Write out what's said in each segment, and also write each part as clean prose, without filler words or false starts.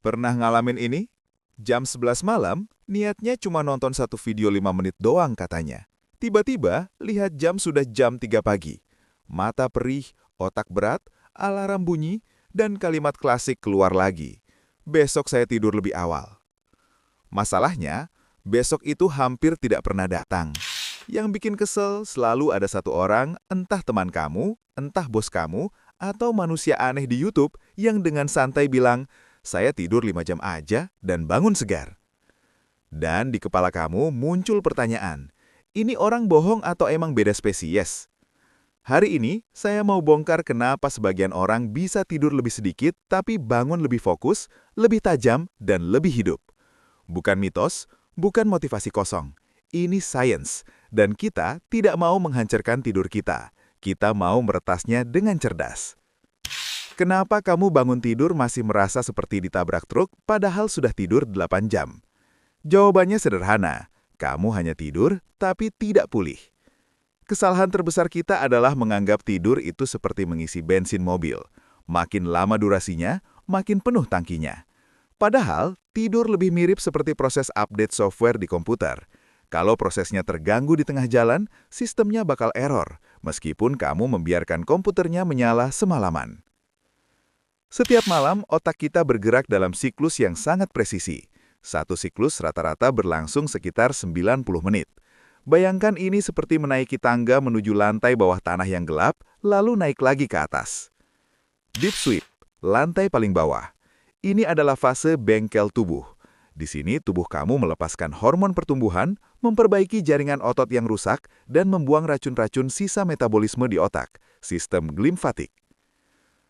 Pernah ngalamin ini? Jam 11 malam, niatnya cuma nonton satu video 5 menit doang katanya. Tiba-tiba, lihat jam sudah jam 3 pagi. Mata perih, otak berat, alarm bunyi, dan kalimat klasik keluar lagi. Besok saya tidur lebih awal. Masalahnya, besok itu hampir tidak pernah datang. Yang bikin kesel selalu ada satu orang, entah teman kamu, entah bos kamu, atau manusia aneh di YouTube yang dengan santai bilang, saya tidur 5 jam aja dan bangun segar. Dan di kepala kamu muncul pertanyaan, ini orang bohong atau emang beda spesies? Hari ini, saya mau bongkar kenapa sebagian orang bisa tidur lebih sedikit tapi bangun lebih fokus, lebih tajam, dan lebih hidup. Bukan mitos, bukan motivasi kosong. Ini sains, dan kita tidak mau menghancurkan tidur kita. Kita mau meretasnya dengan cerdas. Kenapa kamu bangun tidur masih merasa seperti ditabrak truk padahal sudah tidur 8 jam? Jawabannya sederhana, kamu hanya tidur tapi tidak pulih. Kesalahan terbesar kita adalah menganggap tidur itu seperti mengisi bensin mobil. Makin lama durasinya, makin penuh tangkinya. Padahal, tidur lebih mirip seperti proses update software di komputer. Kalau prosesnya terganggu di tengah jalan, sistemnya bakal error, meskipun kamu membiarkan komputernya menyala semalaman. Setiap malam, otak kita bergerak dalam siklus yang sangat presisi. Satu siklus rata-rata berlangsung sekitar 90 menit. Bayangkan ini seperti menaiki tangga menuju lantai bawah tanah yang gelap, lalu naik lagi ke atas. Deep sleep, lantai paling bawah. Ini adalah fase bengkel tubuh. Di sini tubuh kamu melepaskan hormon pertumbuhan, memperbaiki jaringan otot yang rusak, dan membuang racun-racun sisa metabolisme di otak, sistem limfatik.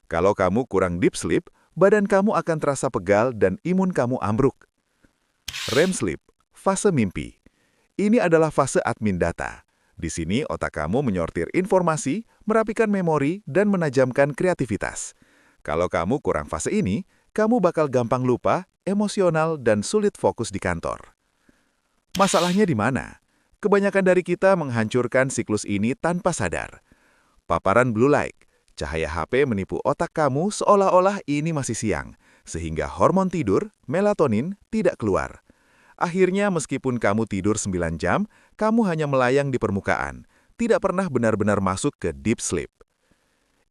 Kalau kamu kurang deep sleep, badan kamu akan terasa pegal dan imun kamu ambruk. REM sleep, fase mimpi. Ini adalah fase admin data. Di sini otak kamu menyortir informasi, merapikan memori, dan menajamkan kreativitas. Kalau kamu kurang fase ini, kamu bakal gampang lupa, emosional, dan sulit fokus di kantor. Masalahnya di mana? Kebanyakan dari kita menghancurkan siklus ini tanpa sadar. Paparan blue light, cahaya HP menipu otak kamu seolah-olah ini masih siang, sehingga hormon tidur, melatonin, tidak keluar. Akhirnya meskipun kamu tidur 9 jam, kamu hanya melayang di permukaan, tidak pernah benar-benar masuk ke deep sleep.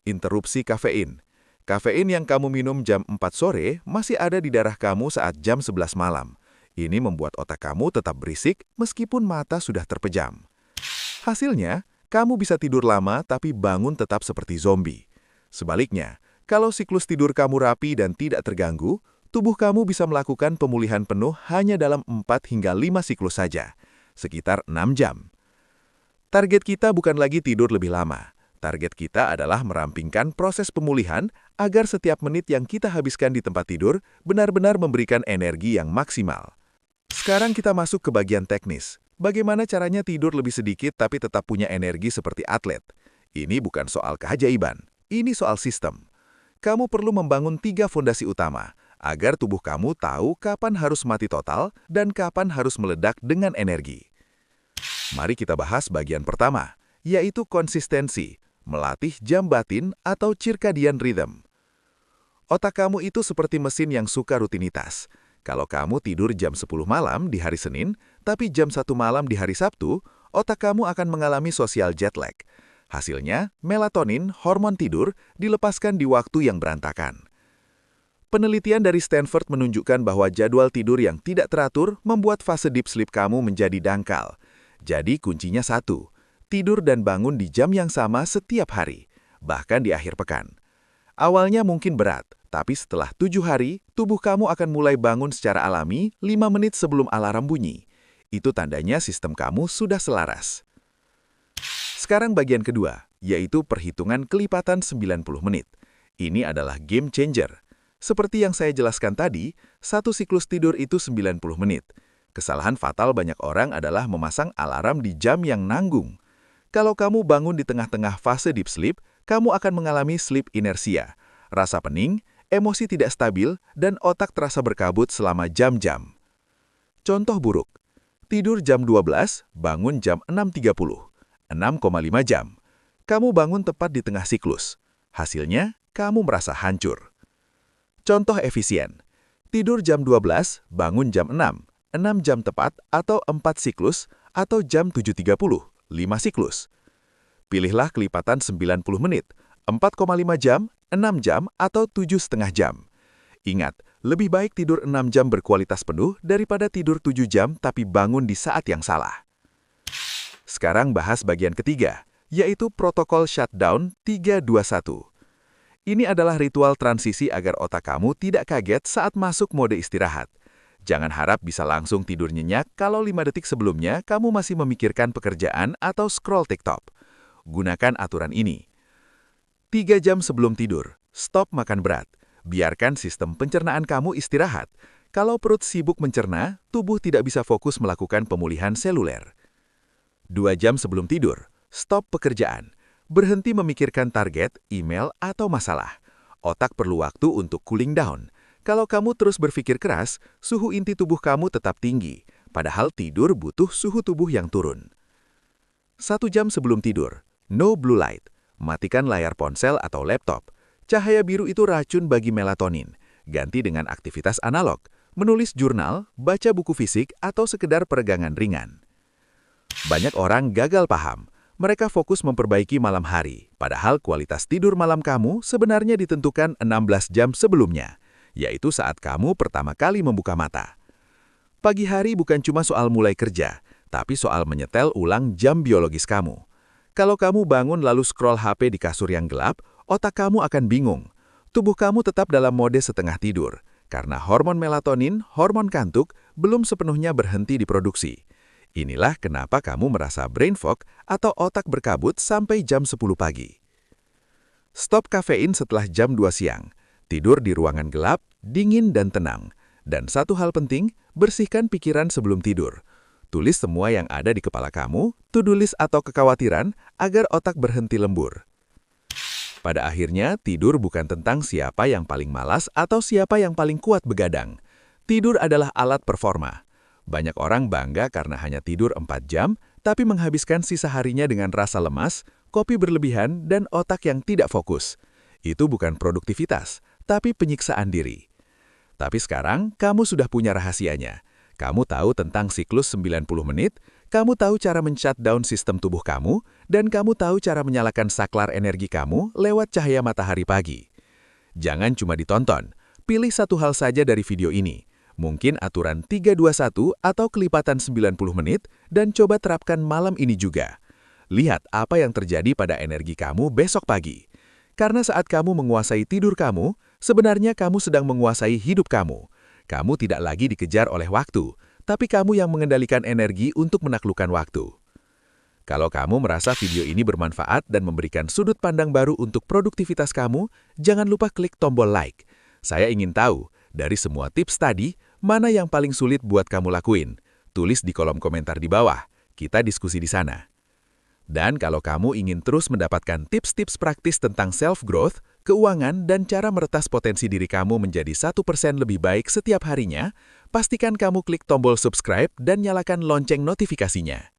Interupsi kafein. Kafein yang kamu minum jam 4 sore masih ada di darah kamu saat jam 11 malam. Ini membuat otak kamu tetap berisik meskipun mata sudah terpejam. Hasilnya, kamu bisa tidur lama tapi bangun tetap seperti zombie. Sebaliknya, kalau siklus tidur kamu rapi dan tidak terganggu, tubuh kamu bisa melakukan pemulihan penuh hanya dalam 4 hingga 5 siklus saja, sekitar 6 jam. Target kita bukan lagi tidur lebih lama. Target kita adalah merampingkan proses pemulihan agar setiap menit yang kita habiskan di tempat tidur benar-benar memberikan energi yang maksimal. Sekarang kita masuk ke bagian teknis. Bagaimana caranya tidur lebih sedikit tapi tetap punya energi seperti atlet? Ini bukan soal keajaiban, ini soal sistem. Kamu perlu membangun 3 fondasi utama, agar tubuh kamu tahu kapan harus mati total dan kapan harus meledak dengan energi. Mari kita bahas bagian pertama, yaitu konsistensi, melatih jam batin atau circadian rhythm. Otak kamu itu seperti mesin yang suka rutinitas. Kalau kamu tidur jam 10 malam di hari Senin, tapi jam 1 malam di hari Sabtu, otak kamu akan mengalami social jet lag. Hasilnya, melatonin, hormon tidur, dilepaskan di waktu yang berantakan. Penelitian dari Stanford menunjukkan bahwa jadwal tidur yang tidak teratur membuat fase deep sleep kamu menjadi dangkal. Jadi kuncinya satu, tidur dan bangun di jam yang sama setiap hari, bahkan di akhir pekan. Awalnya mungkin berat, tapi setelah 7 hari, tubuh kamu akan mulai bangun secara alami 5 menit sebelum alarm bunyi. Itu tandanya sistem kamu sudah selaras. Sekarang bagian kedua, yaitu perhitungan kelipatan 90 menit. Ini adalah game changer. Seperti yang saya jelaskan tadi, satu siklus tidur itu 90 menit. Kesalahan fatal banyak orang adalah memasang alarm di jam yang nanggung. Kalau kamu bangun di tengah-tengah fase deep sleep, kamu akan mengalami sleep inersia, rasa pening, emosi tidak stabil, dan otak terasa berkabut selama jam-jam. Contoh buruk, tidur jam 12, bangun jam 6.30, 6,5 jam. Kamu bangun tepat di tengah siklus. Hasilnya, kamu merasa hancur. Contoh efisien, Tidur jam 12, bangun jam 6, 6 jam tepat atau 4 siklus, atau jam 7.30, 5 siklus. Pilihlah kelipatan 90 menit, 4,5 jam, 6 jam, atau 7,5 jam. Ingat, lebih baik tidur 6 jam berkualitas penuh daripada tidur 7 jam tapi bangun di saat yang salah. Sekarang bahas bagian ketiga, yaitu protokol shutdown 321. Ini adalah ritual transisi agar otak kamu tidak kaget saat masuk mode istirahat. Jangan harap bisa langsung tidur nyenyak kalau 5 detik sebelumnya kamu masih memikirkan pekerjaan atau scroll TikTok. Gunakan aturan ini. 3 jam sebelum tidur, stop makan berat. Biarkan sistem pencernaan kamu istirahat. Kalau perut sibuk mencerna, tubuh tidak bisa fokus melakukan pemulihan seluler. 2 jam sebelum tidur, stop pekerjaan. Berhenti memikirkan target, email, atau masalah. Otak perlu waktu untuk cooling down. Kalau kamu terus berpikir keras, suhu inti tubuh kamu tetap tinggi, padahal tidur butuh suhu tubuh yang turun. 1 jam sebelum tidur, no blue light. Matikan layar ponsel atau laptop. Cahaya biru itu racun bagi melatonin. Ganti dengan aktivitas analog, menulis jurnal, baca buku fisik, atau sekedar peregangan ringan. Banyak orang gagal paham. Mereka fokus memperbaiki malam hari, padahal kualitas tidur malam kamu sebenarnya ditentukan 16 jam sebelumnya, yaitu saat kamu pertama kali membuka mata. Pagi hari bukan cuma soal mulai kerja, tapi soal menyetel ulang jam biologis kamu. Kalau kamu bangun lalu scroll HP di kasur yang gelap, otak kamu akan bingung. Tubuh kamu tetap dalam mode setengah tidur, karena hormon melatonin, hormon kantuk, belum sepenuhnya berhenti diproduksi. Inilah kenapa kamu merasa brain fog atau otak berkabut sampai jam 10 pagi. Stop kafein setelah jam 2 siang. Tidur di ruangan gelap, dingin dan tenang. Dan satu hal penting, bersihkan pikiran sebelum tidur. Tulis semua yang ada di kepala kamu, to-do list atau kekhawatiran, agar otak berhenti lembur. Pada akhirnya, tidur bukan tentang siapa yang paling malas atau siapa yang paling kuat begadang. Tidur adalah alat performa. Banyak orang bangga karena hanya tidur 4 jam, tapi menghabiskan sisa harinya dengan rasa lemas, kopi berlebihan, dan otak yang tidak fokus. Itu bukan produktivitas, tapi penyiksaan diri. Tapi sekarang, kamu sudah punya rahasianya. Kamu tahu tentang siklus 90 menit, kamu tahu cara men-shutdown sistem tubuh kamu, dan kamu tahu cara menyalakan saklar energi kamu lewat cahaya matahari pagi. Jangan cuma ditonton, pilih satu hal saja dari video ini. Mungkin aturan 321 atau kelipatan 90 menit dan coba terapkan malam ini juga. Lihat apa yang terjadi pada energi kamu besok pagi. Karena saat kamu menguasai tidur kamu, sebenarnya kamu sedang menguasai hidup kamu. Kamu tidak lagi dikejar oleh waktu, tapi kamu yang mengendalikan energi untuk menaklukkan waktu. Kalau kamu merasa video ini bermanfaat dan memberikan sudut pandang baru untuk produktivitas kamu, jangan lupa klik tombol like. Saya ingin tahu, dari semua tips tadi, mana yang paling sulit buat kamu lakuin? Tulis di kolom komentar di bawah. Kita diskusi di sana. Dan kalau kamu ingin terus mendapatkan tips-tips praktis tentang self-growth, keuangan, dan cara meretas potensi diri kamu menjadi 1% lebih baik setiap harinya, pastikan kamu klik tombol subscribe dan nyalakan lonceng notifikasinya.